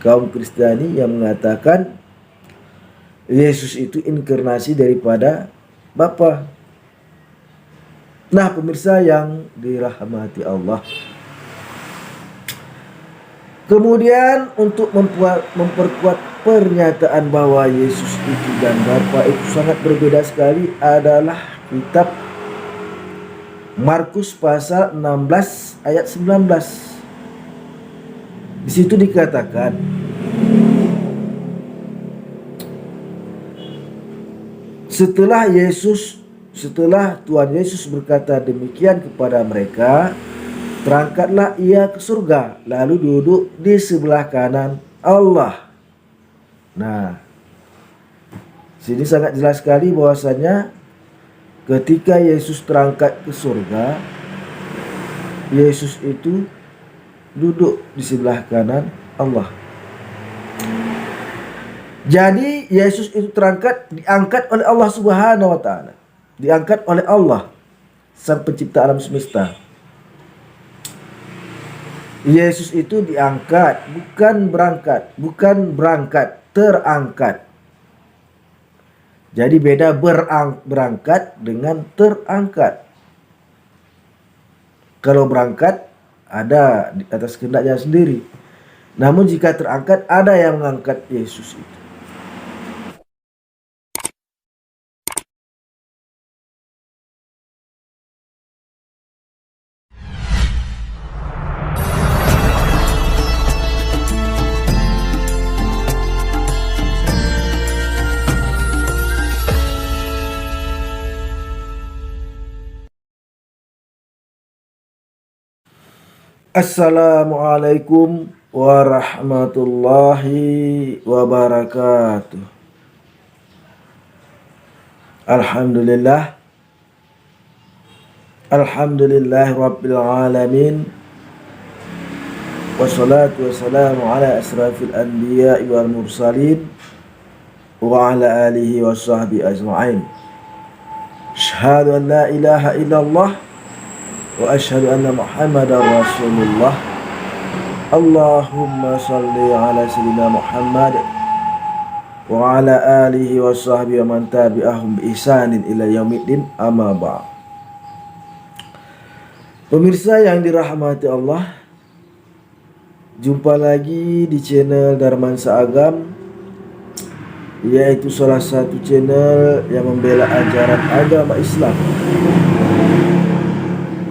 kaum Kristiani yang mengatakan Yesus itu inkarnasi daripada Bapa. Nah, pemirsa yang dirahmati Allah, kemudian untuk memperkuat pernyataan bahwa Yesus itu dan Bapa itu sangat berbeda sekali adalah kitab Markus pasal 16 ayat 19. Di situ dikatakan, setelah Tuhan Yesus berkata demikian kepada mereka, terangkatlah ia ke surga, lalu duduk di sebelah kanan Allah. Nah, sini sangat jelas sekali bahwasanya ketika Yesus terangkat ke surga, Yesus itu duduk di sebelah kanan Allah. Jadi Yesus itu diangkat oleh Allah Subhanahu wa taala. Diangkat oleh Allah, Sang Pencipta alam semesta. Yesus itu diangkat, bukan berangkat, terangkat. Jadi beda berangkat dengan terangkat. Kalau berangkat ada di atas kehendaknya sendiri. Namun jika terangkat, ada yang mengangkat Yesus itu. Assalamualaikum warahmatullahi wabarakatuh. Alhamdulillah rabbil alamin. Wassalatu wassalamu ala asrafil anbiya'i wal mursalin wa ala alihi wa sahbihi ajma'in. Asyhadu an la ilaha illallah wa asyhadu anna Muhammadar Rasulullah. Allahumma salli ala sayyidina Muhammad wa ala alihi wa sahbihi wa man tabi'ahum bi ihsanin ila yaumiddin, amma ba'd. Pemirsa yang dirahmati Allah, jumpa lagi di channel Darmansa Agam, yaitu salah satu channel yang membela ajaran agama Islam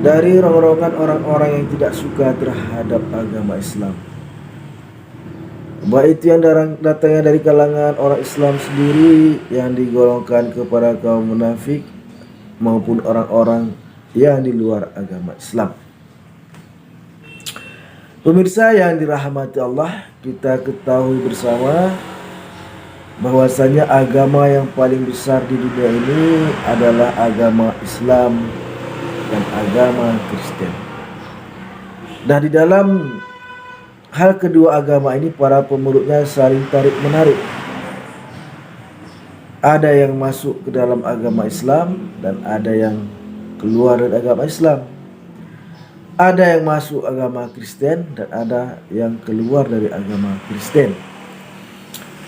dari rongrongan orang-orang yang tidak suka terhadap agama Islam, baik itu yang datangnya dari kalangan orang Islam sendiri yang digolongkan kepada kaum munafik, maupun orang-orang yang di luar agama Islam. Pemirsa yang dirahmati Allah, kita ketahui bersama bahwasanya agama yang paling besar di dunia ini adalah agama Islam dan agama Kristen. Nah, di dalam hal kedua agama ini para pemeluknya saling tarik menarik. Ada yang masuk ke dalam agama Islam dan ada yang keluar dari agama Islam. Ada yang masuk agama Kristen dan ada yang keluar dari agama Kristen.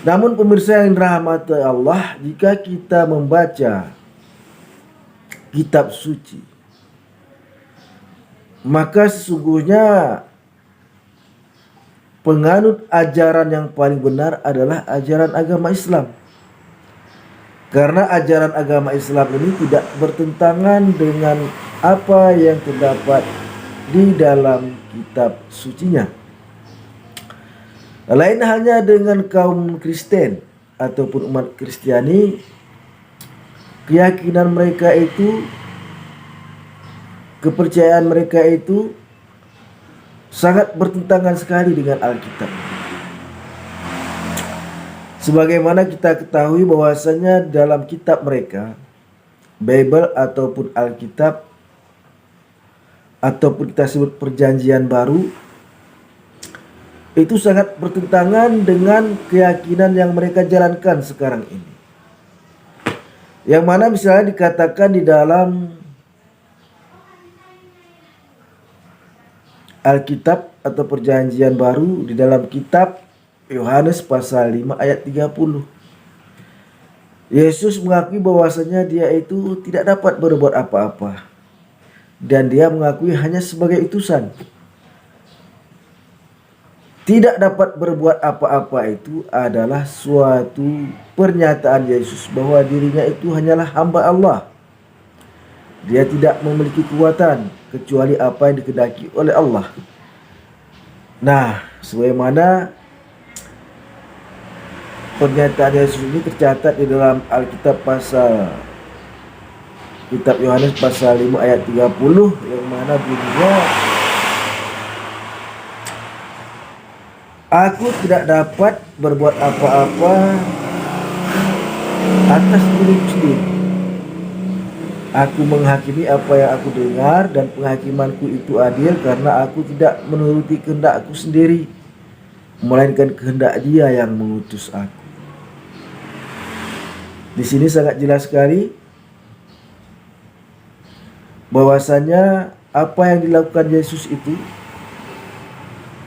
Namun pemirsa yang dirahmati Allah, jika kita membaca kitab suci, maka sesungguhnya penganut ajaran yang paling benar adalah ajaran agama Islam. Karena ajaran agama Islam ini tidak bertentangan dengan apa yang terdapat di dalam kitab sucinya. Lain halnya dengan kaum Kristen ataupun umat Kristiani, keyakinan mereka itu, kepercayaan mereka itu sangat bertentangan sekali dengan Alkitab. Sebagaimana kita ketahui bahwasanya dalam kitab mereka, Bible ataupun Alkitab, ataupun kita sebut Perjanjian Baru, itu sangat bertentangan dengan keyakinan yang mereka jalankan sekarang ini. Yang mana misalnya dikatakan di dalam Alkitab atau Perjanjian Baru, di dalam kitab Yohanes pasal 5 ayat 30. Yesus mengakui bahwasanya dia itu tidak dapat berbuat apa-apa. Dan dia mengakui hanya sebagai utusan. Tidak dapat berbuat apa-apa itu adalah suatu pernyataan Yesus bahwa dirinya itu hanyalah hamba Allah. Dia tidak memiliki kekuatan kecuali apa yang dikehendaki oleh Allah. Nah, sebagaimana pernyataan Yesus ini tercatat di dalam Alkitab Kitab Yohanes pasal 5 ayat 30, yang mana bunyinya, aku tidak dapat berbuat apa-apa atas diriku sendiri. Aku menghakimi apa yang aku dengar, dan penghakimanku itu adil karena aku tidak menuruti kehendakku sendiri, melainkan kehendak Dia yang mengutus aku. Di sini sangat jelas sekali bahwasanya apa yang dilakukan Yesus itu,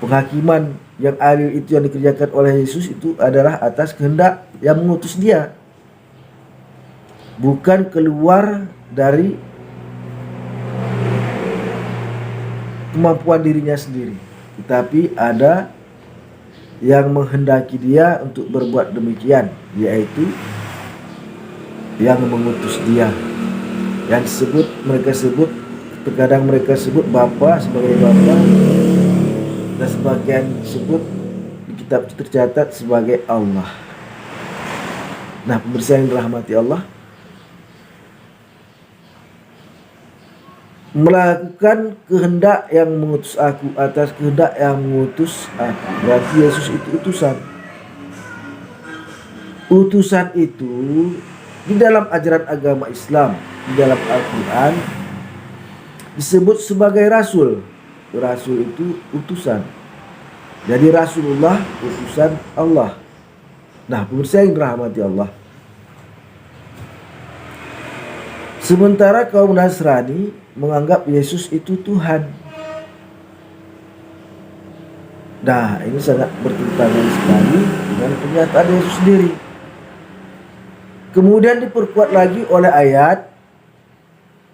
penghakiman yang adil itu yang dikerjakan oleh Yesus itu adalah atas kehendak yang mengutus Dia, bukan keluar dari kemampuan dirinya sendiri, tetapi ada yang menghendaki Dia untuk berbuat demikian, yaitu yang mengutus Dia, yang terkadang mereka sebut Bapa sebagai Bapa, dan sebagian sebut di kitab tercatat sebagai Allah. Nah, pemirsa yang dirahmati Allah, melakukan kehendak yang mengutus aku atas kehendak yang mengutus aku, berarti Yesus itu utusan. Utusan itu di dalam ajaran agama Islam, di dalam Al-Quran disebut sebagai rasul. Rasul itu utusan. Jadi Rasulullah utusan Allah. Nah, pemirsa yang dirahmati Allah, sementara kaum Nasrani menganggap Yesus itu Tuhan. Nah, ini sangat bertentangan sekali dengan pernyataan Yesus sendiri. Kemudian diperkuat lagi oleh ayat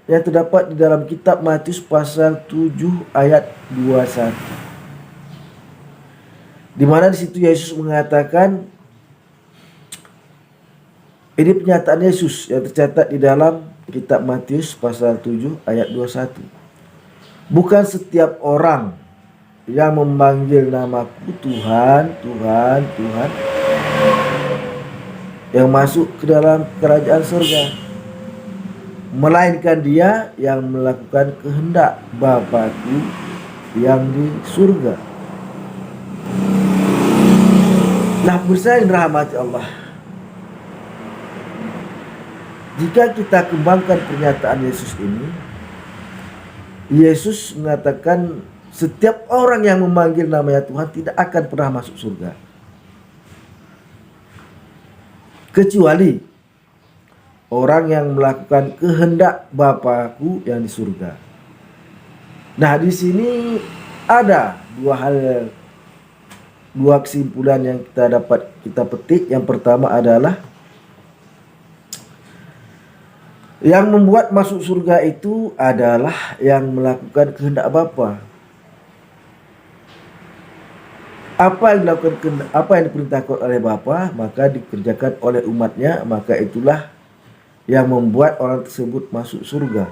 yang terdapat di dalam kitab Matius pasal 7 ayat 21. Di mana di situ Yesus mengatakan, ini pernyataan Yesus yang tercatat di dalam kitab Matius pasal 7 ayat 21. Bukan setiap orang yang memanggil namaku Tuhan, Tuhan, Tuhan yang masuk ke dalam kerajaan surga, melainkan dia yang melakukan kehendak Bapa-Ku yang di surga. Nah, pemirsa yang dirahmati Allah, jika kita kembangkan pernyataan Yesus ini, Yesus mengatakan setiap orang yang memanggil namanya Tuhan tidak akan pernah masuk surga, kecuali orang yang melakukan kehendak Bapa-Ku yang di surga. Nah, di sini ada dua kesimpulan yang dapat kita petik. Yang pertama adalah yang membuat masuk surga itu adalah yang melakukan kehendak Bapa. Apa yang dilakukan, apa yang diperintahkan oleh Bapa, maka dikerjakan oleh umatnya, maka itulah yang membuat orang tersebut masuk surga.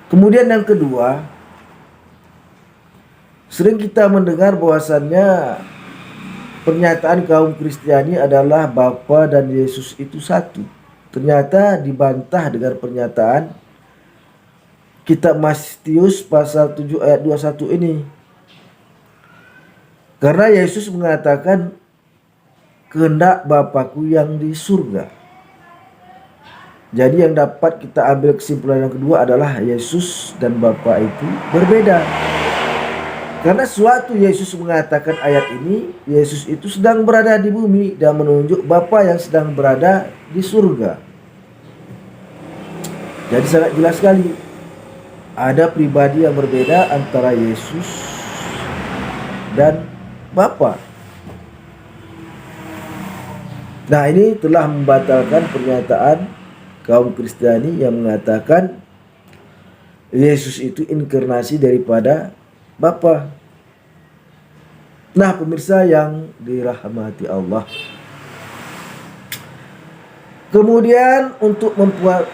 Kemudian yang kedua, sering kita mendengar bahwasannya pernyataan kaum Kristiani adalah Bapa dan Yesus itu satu. Ternyata dibantah dengan pernyataan kitab Matius pasal 7 ayat 21 ini. Karena Yesus mengatakan kehendak Bapa-Ku yang di surga. Jadi yang dapat kita ambil kesimpulan yang kedua adalah Yesus dan Bapa itu berbeda. Karena suatu Yesus mengatakan ayat ini, Yesus itu sedang berada di bumi dan menunjuk Bapa yang sedang berada di surga. Jadi sangat jelas sekali, ada pribadi yang berbeda antara Yesus dan Bapa. Nah, ini telah membatalkan pernyataan kaum Kristiani yang mengatakan Yesus itu inkarnasi daripada Bapa. Nah, pemirsa yang dirahmati Allah, kemudian untuk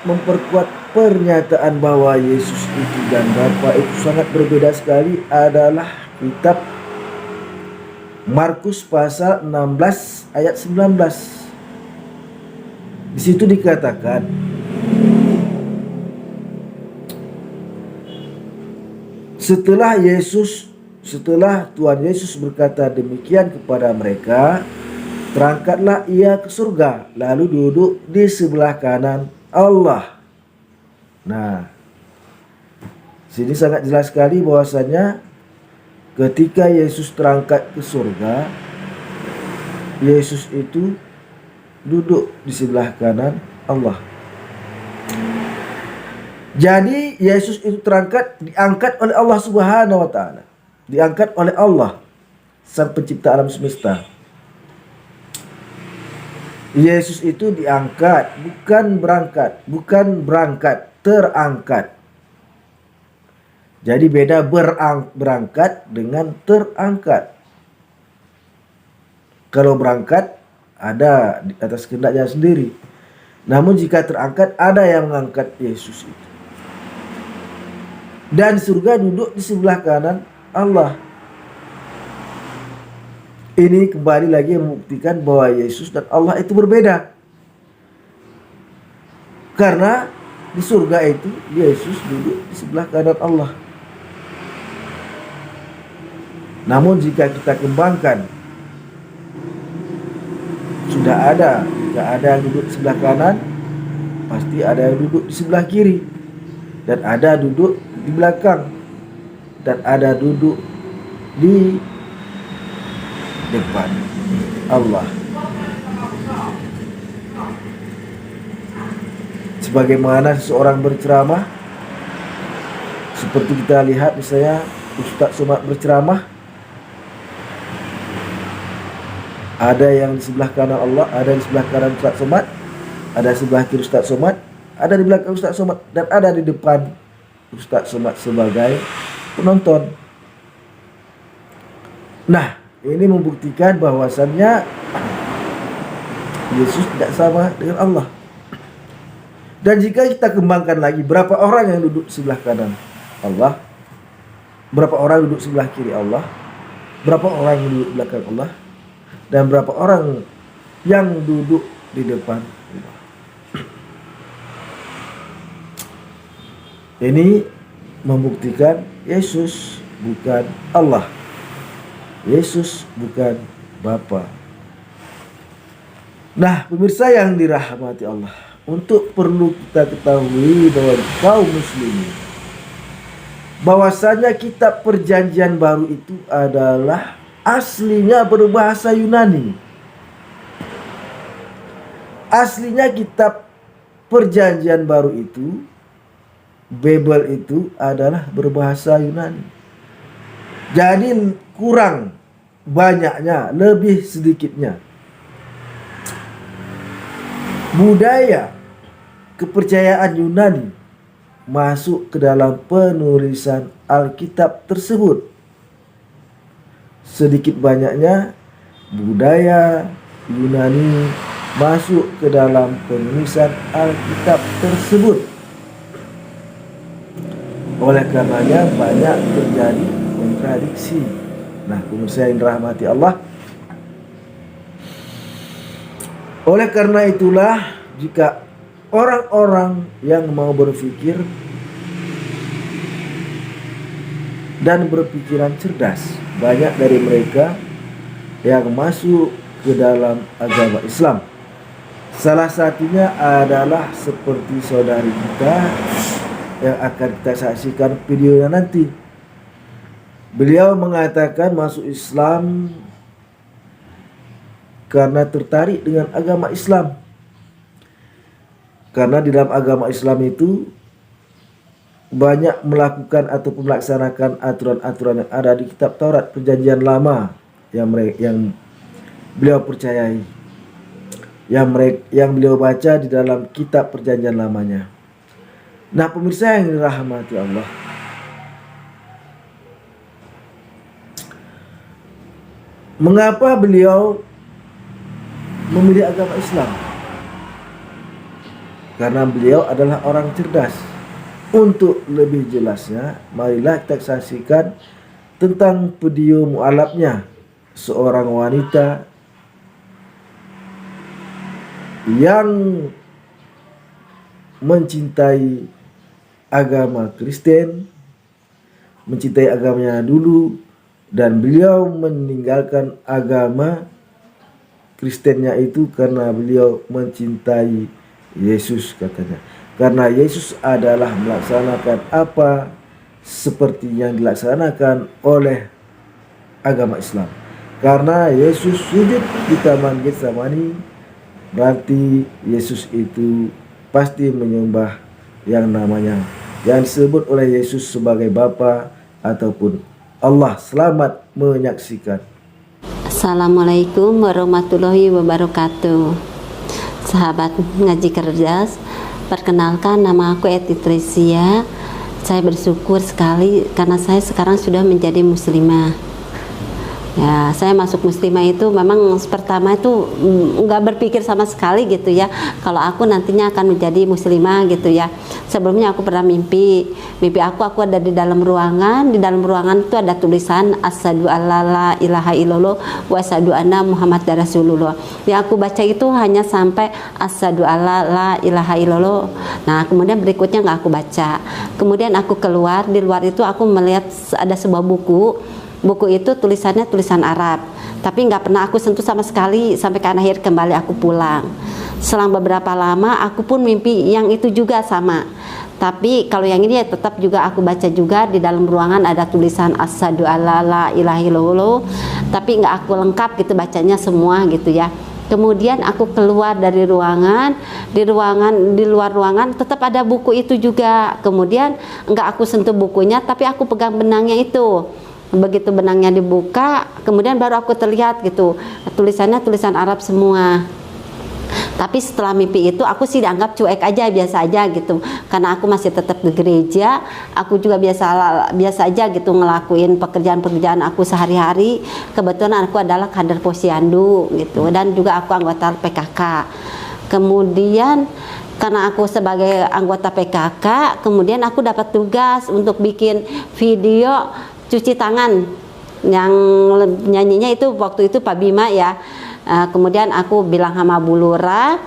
memperkuat pernyataan bahwa Yesus itu dan Bapa itu sangat berbeda sekali adalah kitab Markus pasal 16 ayat 19. Di situ dikatakan, setelah Tuhan Yesus berkata demikian kepada mereka, terangkatlah ia ke surga, lalu duduk di sebelah kanan Allah. Nah, sini sangat jelas sekali bahwasanya ketika Yesus terangkat ke surga, Yesus itu duduk di sebelah kanan Allah. Jadi Yesus itu diangkat oleh Allah Subhanahu wa taala. Diangkat oleh Allah, Sang Pencipta alam semesta. Yesus itu diangkat, bukan berangkat, terangkat. Jadi beda berangkat dengan terangkat. Kalau berangkat ada di atas kehendaknya sendiri. Namun jika terangkat, ada yang mengangkat Yesus itu. Dan surga duduk di sebelah kanan Allah. Ini kembali lagi membuktikan bahwa Yesus dan Allah itu berbeda. Karena di surga itu Yesus duduk di sebelah kanan Allah. Namun jika kita kembangkan, sudah ada, jika ada yang duduk di sebelah kanan, pasti ada yang duduk di sebelah kiri, dan ada duduk di belakang, dan ada duduk di depan Allah. Sebagaimana seseorang berceramah, seperti kita lihat misalnya Ustaz Somad berceramah, ada yang di sebelah kanan Allah, ada di sebelah kanan Ustaz Somad, ada di sebelah kiri Ustaz Somad, ada di belakang Ustaz Somad, dan ada di depan Ustaz Somad sebagai penonton. Nah, ini membuktikan bahwasannya Yesus tidak sama dengan Allah. Dan jika kita kembangkan lagi, berapa orang yang duduk sebelah kanan Allah, berapa orang duduk sebelah kiri Allah, berapa orang yang duduk belakang Allah, dan berapa orang yang duduk di depan Allah. Ini membuktikan Yesus bukan Allah. Yesus bukan Bapa. Nah, pemirsa yang dirahmati Allah, untuk perlu kita ketahui bahwa kaum muslimin, bahwasanya kitab Perjanjian Baru itu adalah aslinya berbahasa Yunani. Aslinya kitab Perjanjian Baru itu, Bible itu adalah berbahasa Yunani. Jadi kurang banyaknya, lebih sedikitnya budaya kepercayaan Yunani masuk ke dalam penulisan Alkitab tersebut. Sedikit banyaknya budaya Yunani masuk ke dalam penulisan Alkitab tersebut. Oleh karenanya banyak terjadi kontradiksi. Nah, pemirsa yang dirahmati Allah, oleh karena itulah jika orang-orang yang mau berpikir dan berpikiran cerdas, banyak dari mereka yang masuk ke dalam agama Islam. Salah satunya adalah seperti saudari kita yang akan kita saksikan videonya nanti. Beliau mengatakan masuk Islam karena tertarik dengan agama Islam. Karena di dalam agama Islam itu banyak melakukan ataupun melaksanakan aturan-aturan yang ada di kitab Taurat Perjanjian Lama yang beliau percayai, yang beliau baca di dalam kitab Perjanjian Lamanya. Nah, pemirsa yang dirahmati Allah, mengapa beliau memilih agama Islam? Karena beliau adalah orang cerdas. Untuk lebih jelasnya, marilah kita saksikan tentang video mu'alafnya, seorang wanita yang mencintai agama Kristen, mencintai agamanya dulu, dan beliau meninggalkan agama Kristennya itu karena beliau mencintai Yesus, katanya. Karena Yesus adalah melaksanakan apa seperti yang dilaksanakan oleh agama Islam. Karena Yesus sujud di Taman Getsemani, berarti Yesus itu pasti menyembah yang disebut oleh Yesus sebagai Bapa ataupun Allah. Selamat menyaksikan. Assalamualaikum warahmatullahi wabarakatuh. Sahabat ngaji cerdas, perkenalkan, nama aku Eti Tresia. Saya bersyukur sekali karena saya sekarang sudah menjadi muslimah. Ya, saya masuk muslimah itu memang pertama itu nggak berpikir sama sekali gitu ya, kalau aku nantinya akan menjadi muslimah gitu ya. Sebelumnya aku pernah mimpi aku ada di dalam ruangan itu ada tulisan asyhadu alla la ilaha illallah wa asyhadu anna Muhammad rasulullah. Yang aku baca itu hanya sampai asyhadu alla la ilaha illallah. Nah, kemudian berikutnya nggak aku baca. Kemudian aku keluar, di luar itu aku melihat ada sebuah buku itu tulisannya tulisan Arab, tapi nggak pernah aku sentuh sama sekali sampai ke akhir kembali aku pulang. Selang beberapa lama aku pun mimpi yang itu juga sama, tapi kalau yang ini ya tetap juga aku baca juga di dalam ruangan ada tulisan asyhadu alla la ilaha illallah, tapi nggak aku lengkap gitu bacanya semua gitu ya. Kemudian aku keluar dari ruangan, di luar ruangan tetap ada buku itu juga. Kemudian nggak aku sentuh bukunya, tapi aku pegang benangnya itu. Begitu benangnya dibuka, kemudian baru aku terlihat gitu tulisannya tulisan Arab semua. Tapi setelah mimpi itu aku sih dianggap cuek aja, biasa aja gitu, karena aku masih tetap di gereja. Aku juga biasa aja gitu ngelakuin pekerjaan aku sehari-hari. Kebetulan aku adalah kader Posyandu gitu, dan juga aku anggota PKK. Kemudian karena aku sebagai anggota PKK, kemudian aku dapat tugas untuk bikin video cuci tangan, yang nyanyinya itu waktu itu Pak Bima ya. Kemudian aku bilang sama Bu Lura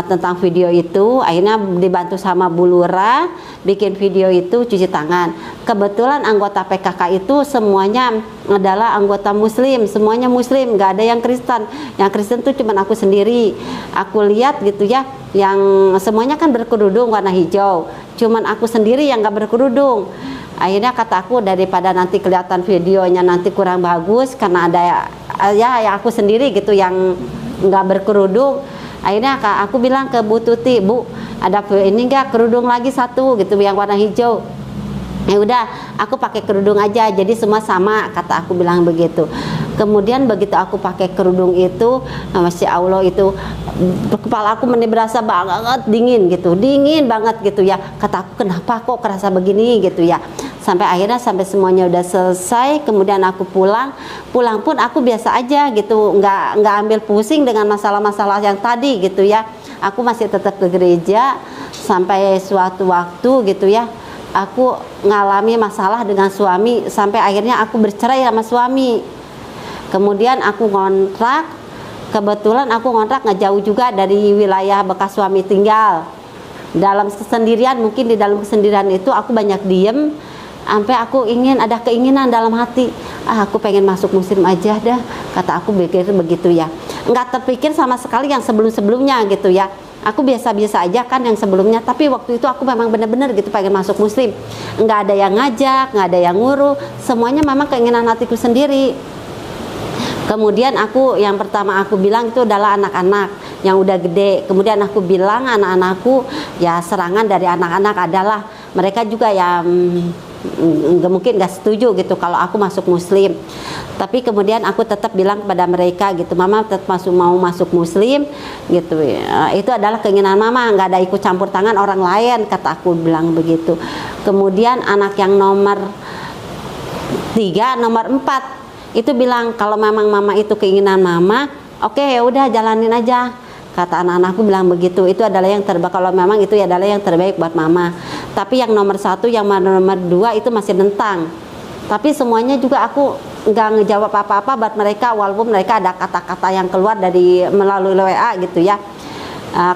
tentang video itu, akhirnya dibantu sama Bu Lura bikin video itu cuci tangan. Kebetulan anggota PKK itu semuanya adalah anggota muslim, semuanya muslim, nggak ada yang Kristen. Yang Kristen tuh cuma aku sendiri. Aku lihat gitu ya, yang semuanya kan berkerudung warna hijau, cuman aku sendiri yang nggak berkerudung. Akhirnya kata aku, daripada nanti kelihatan videonya nanti kurang bagus karena ada ya aku sendiri gitu yang nggak berkerudung. Akhirnya aku bilang ke Bu Tuti, Bu, ada ini nggak kerudung lagi satu gitu yang warna hijau. Ya udah, aku pakai kerudung aja, jadi semua sama, kata aku bilang begitu. Kemudian begitu aku pakai kerudung itu, Masya Allah itu kepala aku berasa banget dingin banget gitu ya. Kata aku, kenapa kok kerasa begini gitu ya. Sampai akhirnya semuanya udah selesai, kemudian aku pulang pun aku biasa aja gitu, nggak ambil pusing dengan masalah-masalah yang tadi gitu ya. Aku masih tetap ke gereja sampai suatu waktu gitu ya. Aku ngalami masalah dengan suami sampai akhirnya aku bercerai sama suami. Kemudian aku ngontrak, kebetulan aku ngontrak nggak jauh juga dari wilayah bekas suami tinggal. Dalam kesendirian, mungkin di dalam kesendirian itu aku banyak diem, sampai aku ada keinginan dalam hati, aku pengen masuk muslim aja dah, kata aku begitu ya. Nggak terpikir sama sekali yang sebelumnya gitu ya. Aku biasa-biasa aja kan yang sebelumnya, tapi waktu itu aku memang benar-benar gitu pengen masuk muslim. Nggak ada yang ngajak, nggak ada yang nguruh, semuanya memang keinginan hatiku sendiri. Kemudian yang pertama aku bilang itu adalah anak-anak yang udah gede. Kemudian aku bilang anak-anakku, ya serangan dari anak-anak adalah mereka juga ya nggak mungkin nggak setuju gitu kalau aku masuk Muslim. Tapi kemudian aku tetap bilang kepada mereka gitu, mama tetap mau masuk Muslim gitu. Itu adalah keinginan mama, nggak ada ikut campur tangan orang lain, kata aku bilang begitu. Kemudian anak yang nomor 3, nomor 4 itu bilang kalau memang mama itu keinginan mama, oke, ya udah jalanin aja. Kata anak-anakku bilang begitu, itu adalah yang terbaik, kalau memang itu adalah yang terbaik buat mama. Tapi yang nomor 1, yang nomor 2 itu masih nentang. Tapi semuanya juga aku nggak ngejawab apa-apa buat mereka, walaupun mereka ada kata-kata yang keluar dari melalui WA gitu ya.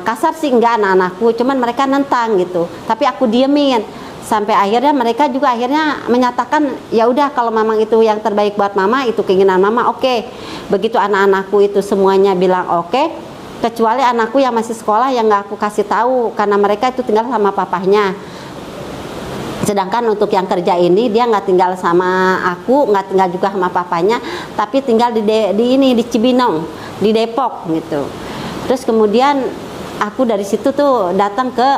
Kasar sih enggak anak-anakku, cuman mereka nentang gitu. Tapi aku diemin. Sampai akhirnya mereka juga akhirnya menyatakan ya udah kalau memang itu yang terbaik buat mama, itu keinginan mama, oke. Begitu anak-anakku itu semuanya bilang oke. Kecuali anakku yang masih sekolah yang nggak aku kasih tahu karena mereka itu tinggal sama papahnya. Sedangkan untuk yang kerja ini dia nggak tinggal sama aku, nggak tinggal juga sama papanya, tapi tinggal di Cibinong, di Depok gitu. Terus kemudian aku dari situ tuh datang ke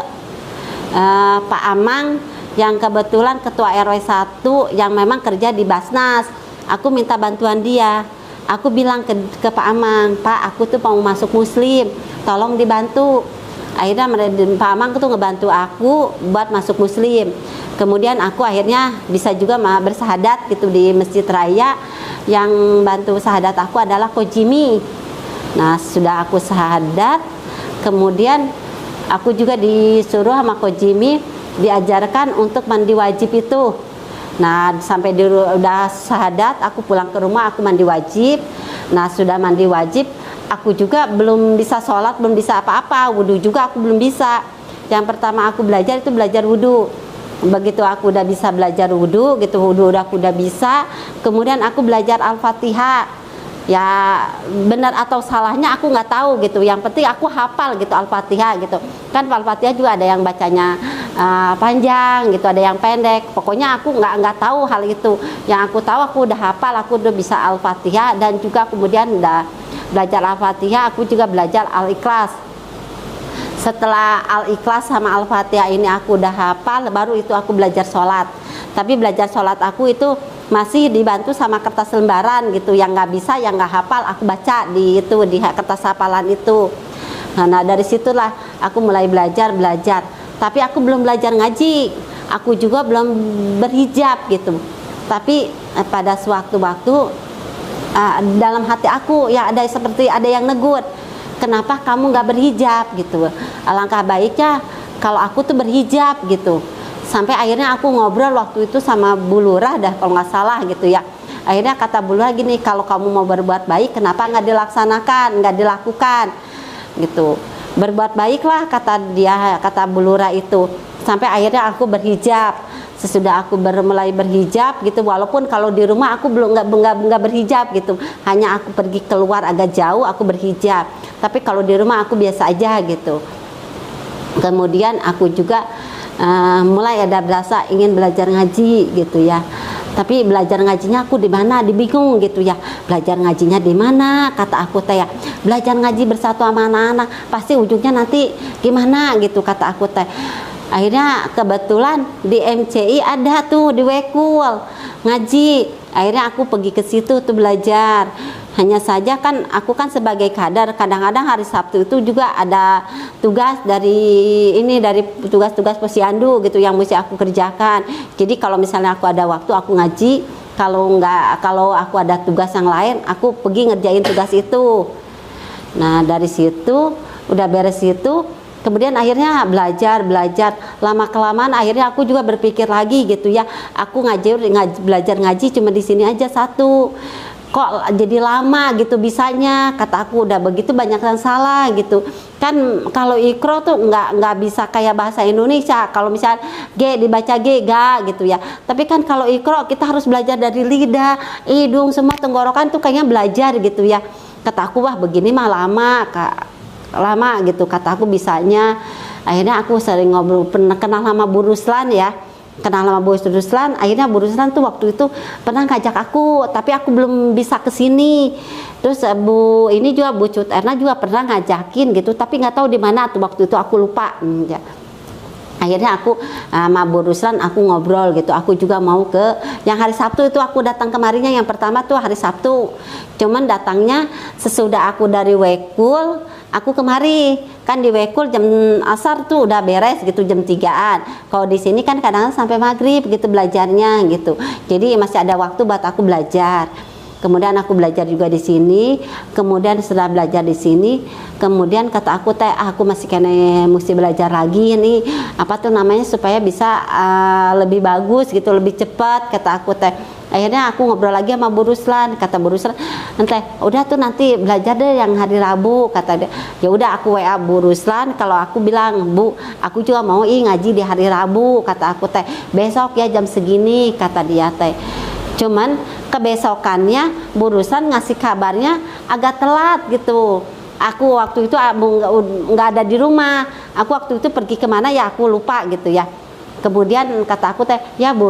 Pak Amang yang kebetulan ketua RW 1 yang memang kerja di Basnas. Aku minta bantuan dia. Aku bilang ke Pak Amang, Pak, aku tuh mau masuk Muslim, tolong dibantu. Akhirnya Pak Amang tuh ngebantu aku buat masuk Muslim. Kemudian aku akhirnya bisa juga bersahadat gitu di Masjid Raya. Yang bantu sahadat aku adalah Kojimi. Nah, sudah aku sahadat, kemudian aku juga disuruh sama Kojimi diajarkan untuk mandi wajib itu. Nah, sampai udah sahadat, aku pulang ke rumah, aku mandi wajib. Nah, sudah mandi wajib, aku juga belum bisa sholat, belum bisa apa-apa. Wudhu juga aku belum bisa. Yang pertama aku belajar itu belajar wudhu. Begitu aku udah bisa belajar wudhu, gitu, wudhu aku udah bisa. Kemudian aku belajar Al-Fatihah. Ya benar atau salahnya aku nggak tahu gitu. Yang penting aku hafal gitu Al-Fatihah gitu. Kan Al-Fatihah juga ada yang bacanya panjang gitu, ada yang pendek. Pokoknya aku nggak tahu hal itu. Yang aku tahu aku udah hafal, aku udah bisa Al-Fatihah, dan juga kemudian udah belajar Al-Fatihah, aku juga belajar Al-Ikhlas. Setelah Al-Ikhlas sama Al-Fatihah ini aku udah hafal, baru itu aku belajar sholat. Tapi belajar sholat aku itu masih dibantu sama kertas lembaran gitu, yang nggak bisa, yang nggak hafal aku baca di kertas hafalan itu. Nah dari situlah aku mulai belajar. Tapi aku belum belajar ngaji, aku juga belum berhijab gitu. Tapi pada sewaktu-waktu dalam hati aku ya ada seperti ada yang negur, kenapa kamu nggak berhijab gitu. Alangkah baiknya kalau aku tuh berhijab gitu. Sampai akhirnya aku ngobrol waktu itu sama Bu Lurah dah kalau nggak salah gitu ya. Akhirnya kata Bu Lurah gini, kalau kamu mau berbuat baik kenapa nggak dilaksanakan, nggak dilakukan gitu. Berbuat baiklah kata dia, kata Bu Lurah itu. Sampai akhirnya aku berhijab. Sesudah aku mulai berhijab gitu, walaupun kalau di rumah aku belum nggak berhijab gitu. Hanya aku pergi keluar agak jauh aku berhijab. Tapi kalau di rumah aku biasa aja gitu. Kemudian aku juga mulai ada berasa ingin belajar ngaji gitu ya. Tapi belajar ngajinya aku di mana, dibingung gitu ya. Belajar ngajinya di mana? Kata aku teh ya, belajar ngaji bersatu sama anak-anak, pasti ujungnya nanti gimana gitu kata aku teh. Akhirnya kebetulan di MCI ada tuh di Wekul ngaji. Akhirnya aku pergi ke situ tuh belajar. Hanya saja kan aku kan sebagai kader, kadang-kadang hari Sabtu itu juga ada tugas dari tugas-tugas posyandu gitu yang mesti aku kerjakan. Jadi kalau misalnya aku ada waktu aku ngaji, kalau aku ada tugas yang lain aku pergi ngerjain tugas itu. Nah dari situ udah beres itu, kemudian akhirnya belajar lama kelamaan akhirnya aku juga berpikir lagi gitu ya, aku belajar ngaji cuma di sini aja satu, kok jadi lama gitu bisanya, kata aku udah begitu banyak yang salah gitu kan. Kalau ikro tuh nggak bisa kayak bahasa Indonesia, kalau misal G dibaca G ga gitu ya. Tapi kan kalau ikro kita harus belajar dari lidah, hidung, semua tenggorokan tuh kayaknya belajar gitu ya. Kata aku wah begini mah lama gitu, kata aku bisanya. Akhirnya aku sering ngobrol, pernah kenal sama Bu Ruslan ya. Kenal sama Bu Ruslan, akhirnya Bu Ruslan tuh waktu itu pernah ngajak aku, tapi aku belum bisa kesini. Terus Bu Cut Erna juga pernah ngajakin gitu, tapi nggak tahu di mana tuh waktu itu aku lupa. Akhirnya aku sama Bu Ruslan aku ngobrol gitu, aku juga mau ke yang hari Sabtu itu aku datang kemarinya yang pertama tuh hari Sabtu, cuman datangnya sesudah aku dari Wekul aku kemari, kan di Wekul jam asar tuh udah beres gitu jam 3-an. Kalau di sini kan kadang sampai maghrib gitu belajarnya gitu, jadi masih ada waktu buat aku belajar. Kemudian aku belajar juga di sini. Kemudian setelah belajar di sini, kemudian kata aku teh aku masih kena mesti belajar lagi nih apa tuh namanya supaya bisa lebih bagus gitu, lebih cepat kata aku teh. Akhirnya aku ngobrol lagi sama Bu Ruslan, kata Bu Ruslan, "Nanti udah tuh nanti belajar deh yang hari Rabu," kata dia. Ya udah aku WA Bu Ruslan, kalau aku bilang, "Bu, aku juga mau ngaji di hari Rabu," kata aku teh. "Besok ya jam segini," kata dia teh. Cuman kebesokannya Bu Ruslan ngasih kabarnya agak telat gitu. Aku waktu itu nggak ada di rumah. Aku waktu itu pergi kemana ya aku lupa gitu ya. Kemudian kata aku teh, "Ya Bu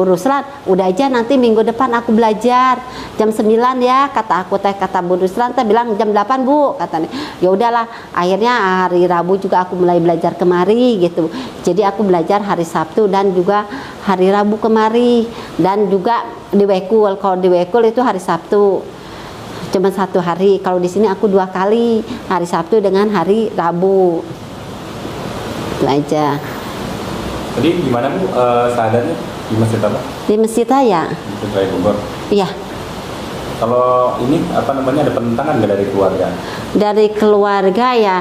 Ruslan, udah aja nanti minggu depan aku belajar jam 9 ya," kata aku teh. Kata Bu Ruslan teh bilang jam 8 Bu, katanya. Ya udahlah, akhirnya hari Rabu juga aku mulai belajar kemari gitu. Jadi aku belajar hari Sabtu dan juga hari Rabu kemari, dan juga di Wekul. Kalau di Wekul itu hari Sabtu cuma 1 hari, kalau di sini aku 2 kali, hari Sabtu dengan hari Rabu. Itu aja. Tadi gimana Bu seadanya di masjid apa? Di Masjid Raya. Masjid Raya Bogor. Iya. Kalau ini apa namanya, ada penentangan nggak dari keluarga? Dari keluarga ya,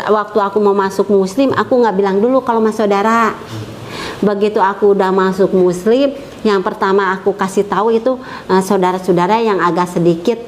waktu aku mau masuk Muslim aku nggak bilang dulu kalau mas saudara. Begitu aku udah masuk Muslim, yang pertama aku kasih tahu itu saudara-saudara yang agak sedikit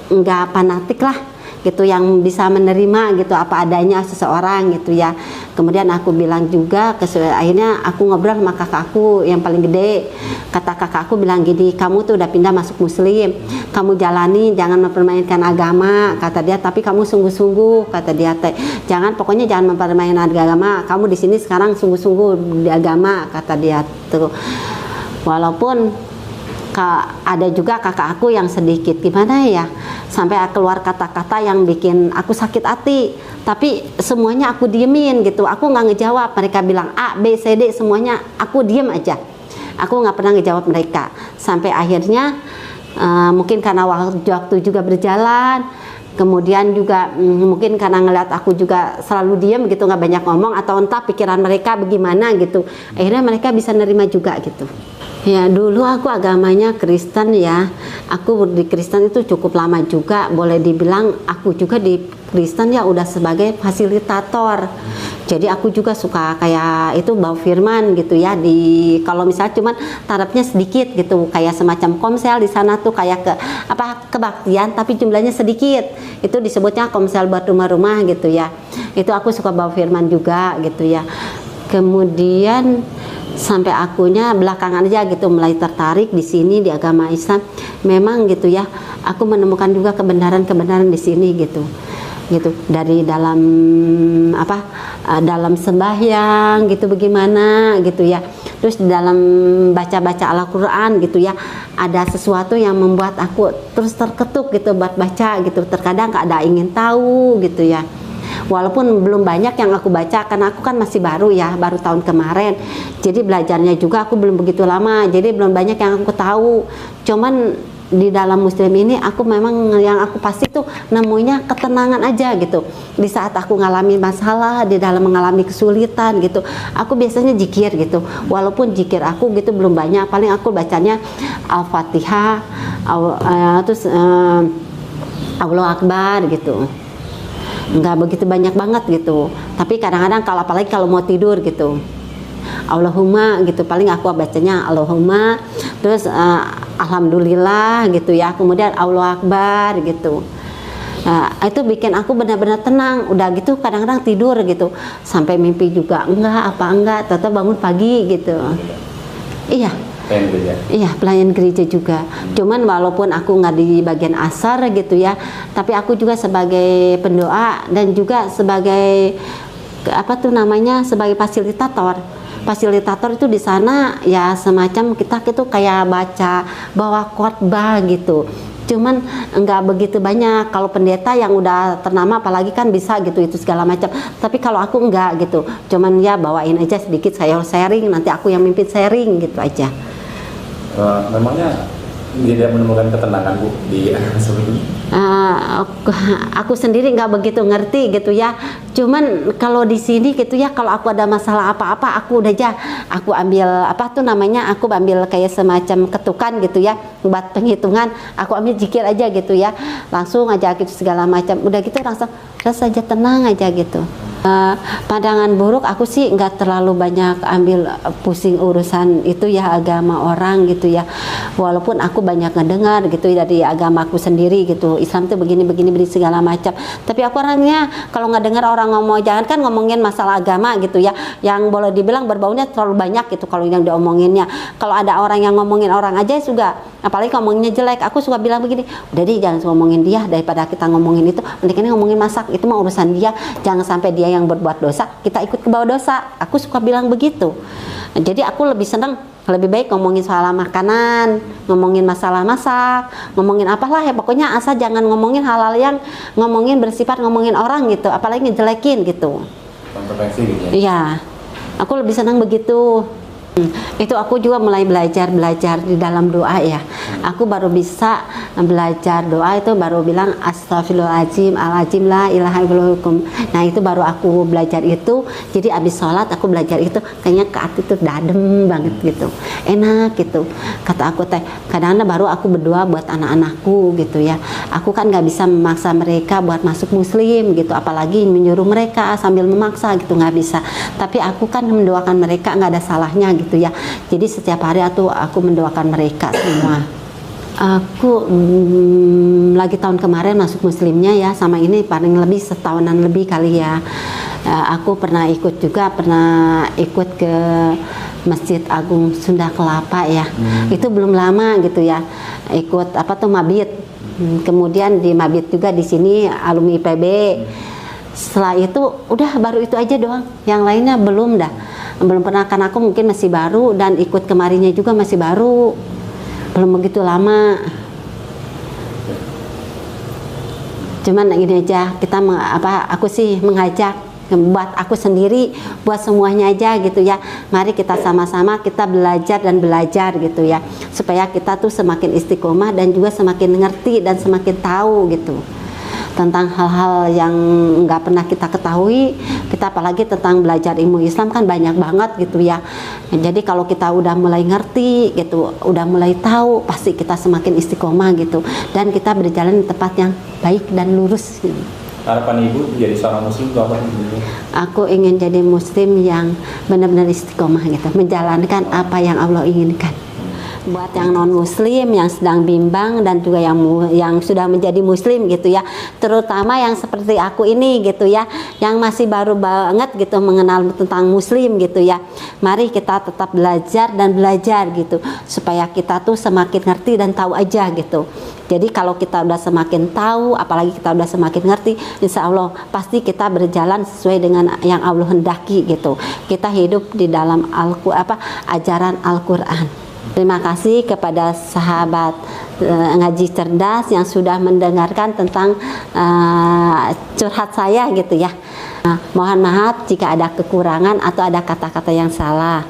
nggak fanatik lah gitu, yang bisa menerima gitu apa adanya seseorang gitu ya. Kemudian aku bilang juga akhirnya aku ngobrol sama kakakku yang paling gede. Kata kakakku bilang gini, "Kamu tuh udah pindah masuk Muslim, kamu jalani, jangan mempermainkan agama," kata dia, "tapi kamu sungguh-sungguh," kata dia teh. "Jangan, pokoknya jangan mempermainkan agama. Kamu di sini sekarang sungguh-sungguh di agama," kata dia tuh. Walaupun ada juga kakak aku yang sedikit gimana ya, sampai keluar kata-kata yang bikin aku sakit hati, tapi semuanya aku diemin gitu, aku nggak ngejawab. Mereka bilang A, B, C, D, semuanya aku diem aja, aku nggak pernah ngejawab mereka. Sampai akhirnya mungkin karena waktu juga berjalan, kemudian juga mungkin karena ngeliat aku juga selalu diem gitu, nggak banyak ngomong, atau entah pikiran mereka bagaimana gitu, akhirnya mereka bisa nerima juga gitu. Ya dulu aku agamanya Kristen ya, aku di Kristen itu cukup lama juga, boleh dibilang aku juga di Kristen ya udah sebagai fasilitator. Jadi aku juga suka kayak itu bawa firman gitu ya, di kalau misalnya cuman tarafnya sedikit gitu, kayak semacam komsel di sana tuh kayak kebaktian tapi jumlahnya sedikit, itu disebutnya komsel buat rumah-rumah gitu ya. Itu aku suka bawa firman juga gitu ya. Kemudian sampai akunya belakangan aja gitu mulai tertarik di sini di agama Islam. Memang gitu ya, aku menemukan juga kebenaran-kebenaran di sini gitu dari dalam dalam sembahyang gitu bagaimana gitu ya, terus di dalam baca-baca Al-Quran gitu ya, ada sesuatu yang membuat aku terus terketuk gitu buat baca gitu. Terkadang ada ingin tahu gitu ya, walaupun belum banyak yang aku baca karena aku kan masih baru ya, baru tahun kemarin, jadi belajarnya juga aku belum begitu lama, jadi belum banyak yang aku tahu. Cuman di dalam Muslim ini aku memang yang aku pasti tuh nemunya ketenangan aja gitu. Di saat aku ngalami masalah, di dalam mengalami kesulitan gitu, aku biasanya zikir gitu. Walaupun zikir aku gitu belum banyak, paling aku bacanya Al-Fatihah, terus Allahu Akbar gitu. Nggak begitu banyak banget gitu, tapi kadang-kadang kalau apalagi kalau mau tidur gitu, Allahumma gitu, paling aku bacanya Allahumma, terus Alhamdulillah gitu ya, kemudian Allahu Akbar gitu. Itu bikin aku benar-benar tenang. Udah gitu kadang-kadang tidur gitu sampai mimpi juga enggak, tetap bangun pagi gitu. Iya. Iya, pelayan gereja juga. Cuman walaupun aku nggak di bagian asar gitu ya, tapi aku juga sebagai pendoa dan juga sebagai sebagai fasilitator. Fasilitator itu di sana ya semacam kita itu kayak bawa khotbah gitu. cuman nggak begitu banyak. Kalau pendeta yang udah ternama apalagi kan bisa gitu itu segala macam, tapi kalau aku enggak gitu, cuman ya bawain aja sedikit, saya sharing, nanti aku yang mimpin sharing gitu aja. Memangnya tidak menemukan ketenangan Bu di seperti ini? Aku sendiri nggak begitu ngerti gitu ya, cuman kalau di sini gitu ya, kalau aku ada masalah apa-apa aku udah aja aku ambil apa tuh namanya, aku ambil kayak semacam ketukan gitu ya buat penghitungan, aku ambil zikir aja gitu ya, langsung aja gitu segala macam, udah gitu langsung saja tenang aja gitu. Pandangan buruk aku sih nggak terlalu banyak ambil pusing urusan itu ya, agama orang gitu ya, walaupun aku banyak ngedengar gitu dari agamaku sendiri gitu, Islam tuh begini segala macam, tapi aku orangnya kalau nggak dengar orang ngomong, jangan kan ngomongin masalah agama gitu ya, yang boleh dibilang berbaunya terlalu banyak gitu kalau yang diomonginnya. Kalau ada orang yang ngomongin orang aja juga, apalagi ngomonginnya jelek, aku suka bilang begini, udah deh jangan ngomongin dia, daripada kita ngomongin itu mendingan ngomongin masak, itu mah urusan dia, jangan sampai dia yang berbuat dosa kita ikut ke bawah dosa, aku suka bilang begitu. Jadi aku lebih senang, lebih baik ngomongin soal makanan, ngomongin masalah masak, ngomongin apalah ya, pokoknya asal jangan ngomongin hal-hal yang ngomongin bersifat ngomongin orang gitu, apalagi ngejelekin gitu. Kontroversi gitu ya? Iya, aku lebih senang begitu. Itu aku juga mulai belajar di dalam doa ya. Aku baru bisa belajar doa itu baru bilang astagfirullahaladzim alazim la ilaha illallah. Nah itu baru aku belajar itu. Jadi abis sholat aku belajar itu, kayaknya ke hati tuh dadem banget gitu, enak gitu. Kata aku teh, kadang-kadang baru aku berdoa buat anak-anakku gitu ya. Aku kan nggak bisa memaksa mereka buat masuk muslim gitu, apalagi menyuruh mereka sambil memaksa gitu, nggak bisa. Tapi aku kan mendoakan mereka, nggak ada salahnya gitu ya. Jadi setiap hari aku mendoakan mereka semua. Aku lagi tahun kemarin masuk muslimnya ya, sama ini paling lebih setahunan lebih kali ya. Aku pernah ikut ke Masjid Agung Sunda Kelapa ya. Itu belum lama gitu ya. Ikut apa tuh mabit. Kemudian di mabit juga di sini alumni IPB. Setelah itu udah baru itu aja doang. Yang lainnya belum dah. Belum pernah, karena aku mungkin masih baru dan ikut kemarinnya juga masih baru, belum begitu lama. Cuman gini aja, aku sih mengajak buat aku sendiri, buat semuanya aja gitu ya. Mari kita sama-sama kita belajar gitu ya, supaya kita tuh semakin istiqomah dan juga semakin ngerti dan semakin tahu gitu tentang hal-hal yang nggak pernah kita ketahui. Kita apalagi tentang belajar ilmu Islam kan banyak banget gitu ya. Jadi kalau kita udah mulai ngerti gitu, udah mulai tahu, pasti kita semakin istiqomah gitu, dan kita berjalan di tempat yang baik dan lurus gitu. Harapan Ibu jadi seorang muslim itu apa? Aku ingin jadi muslim yang benar-benar istiqomah gitu, menjalankan apa yang Allah inginkan. Buat yang non muslim yang sedang bimbang dan juga yang sudah menjadi muslim gitu ya, terutama yang seperti aku ini gitu ya, yang masih baru banget gitu mengenal tentang muslim gitu ya, mari kita tetap belajar gitu, supaya kita tuh semakin ngerti dan tahu aja gitu. Jadi kalau kita udah semakin tahu, apalagi kita udah semakin ngerti, insya Allah pasti kita berjalan sesuai dengan yang Allah hendaki gitu. Kita hidup di dalam ajaran Al-Quran. Terima kasih kepada sahabat ngaji cerdas yang sudah mendengarkan tentang curhat saya gitu ya. Mohon maaf jika ada kekurangan atau ada kata-kata yang salah.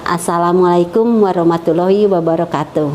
Assalamualaikum warahmatullahi wabarakatuh.